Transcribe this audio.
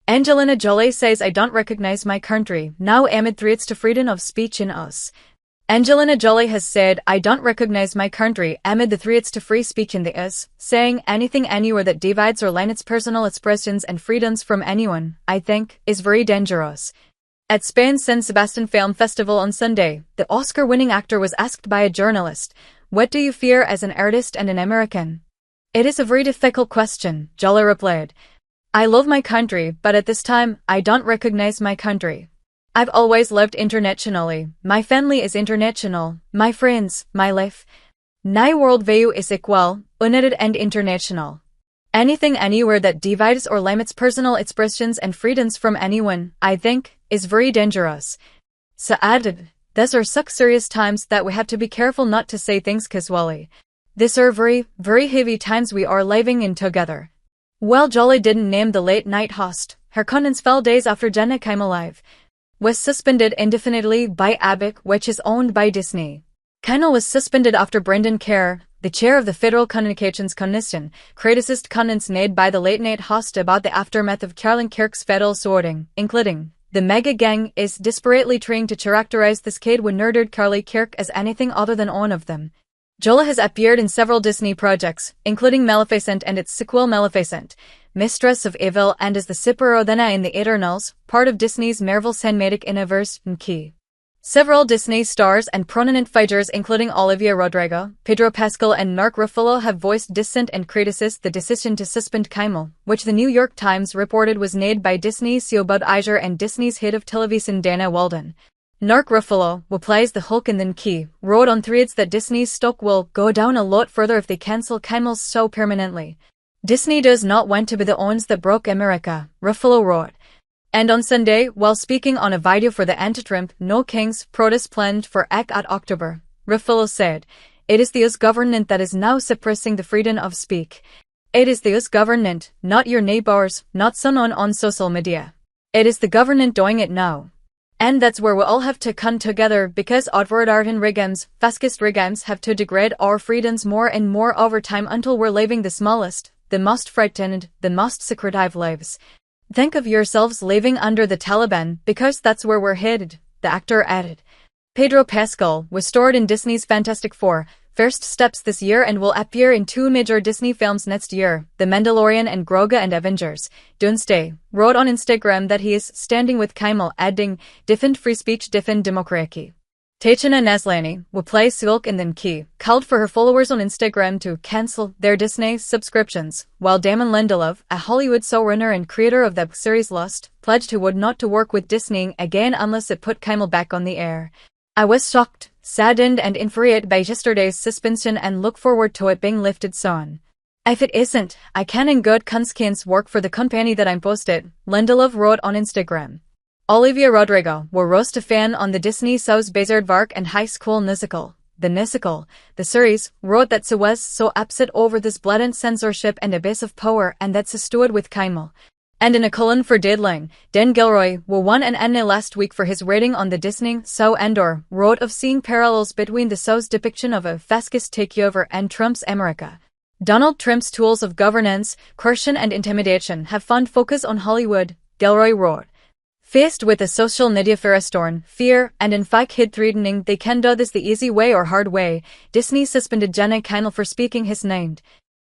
Angelina Jolie says I don't recognize my country, now amid threats to freedom of speech in US. Angelina Jolie has said, I don't recognize my country amid the threats to free speech in the US, saying anything anywhere that divides or limits personal expressions and freedoms from anyone, I think, is very dangerous. At Spain's San Sebastian Film Festival on Sunday, the Oscar-winning actor was asked by a journalist, what do you fear as an artist and an American? It is a very difficult question, Jolie replied. I love my country, but at this time, I don't recognize my country. I've always lived internationally, my family is international, my friends, my life. My worldview is equal, united and international. Anything anywhere that divides or limits personal expressions and freedoms from anyone, I think, is very dangerous. So added, these are such serious times that we have to be careful not to say things casually. These are very, very heavy times we are living in together. While Jolie didn't name the late-night host, her comments fell days after Jimmy Kimmel was suspended indefinitely by ABIC, which is owned by Disney. Kimmel was suspended after Brendan Carr, the chair of the Federal Communications Commission, criticized comments made by the late-night host about the aftermath of Charlie Kirk's fatal shooting, including, the mega gang is desperately trying to characterize this kid who murdered Charlie Kirk as anything other than one of them. Jolie has appeared in several Disney projects, including Maleficent and its sequel Maleficent, Mistress of Evil, and as the Superheroine in the Eternals, part of Disney's Marvel Cinematic Universe, and Key. Several Disney stars and prominent figures including Olivia Rodrigo, Pedro Pascal and Mark Ruffalo have voiced dissent and criticized the decision to suspend Kimmel, which the New York Times reported was made by Disney's CEO Bob Iger and Disney's head of television Dana Walden. Mark Ruffalo, who plays the Hulk in the Key, wrote on threads that Disney's stock will go down a lot further if they cancel Kimmel's show permanently. Disney does not want to be the ones that broke America, Ruffalo wrote. And on Sunday, while speaking on a video for the anti-Trump No Kings protest planned for October, Ruffalo said, it is the US government that is now suppressing the freedom of speech. It is the US government, not your neighbors, not someone on social media. It is the government doing it now. And that's where we all have to come together because authoritarian regimes, fascist regimes have to degrade our freedoms more and more over time until we're living the smallest, the most frightened, the most secretive lives. Think of yourselves living under the Taliban because that's where we're headed, the actor added. Pedro Pascal was starred in Disney's Fantastic Four, first steps this year and will appear in 2 major Disney films next year, The Mandalorian and Grogu and Avengers. Doomsday wrote on Instagram that he is standing with Kimmel, adding, defend free speech, defend democracy. Tatiana Maslany, who plays Silk in the Key, called for her followers on Instagram to cancel their Disney subscriptions, while Damon Lindelof, a Hollywood showrunner and creator of the series Lost, pledged he would not to work with Disney again unless it put Kimmel back on the air. I was shocked, saddened and infuriated by yesterday's suspension and look forward to it being lifted soon. If it isn't, I can in good conscience work for the company that I'm posted, Lindelof wrote on Instagram. Olivia Rodrigo, who rose to fan on the Disney show's Bizaardvark and High School Musical, the series, wrote that she was so upset over this blatant censorship and abuse of power and that she stood with Kimmel. And in a column for Deadline, Dan Gilroy, who won an Emmy last week for his rating on the Disney show Andor, wrote of seeing parallels between the show's depiction of a fascist takeover and Trump's America. Donald Trump's tools of governance, coercion and intimidation have found focus on Hollywood, Gilroy wrote. Faced with a social media firestorm, fear, and in fact threatening they can do this the easy way or hard way, Disney suspended Jimmy Kimmel for speaking his mind.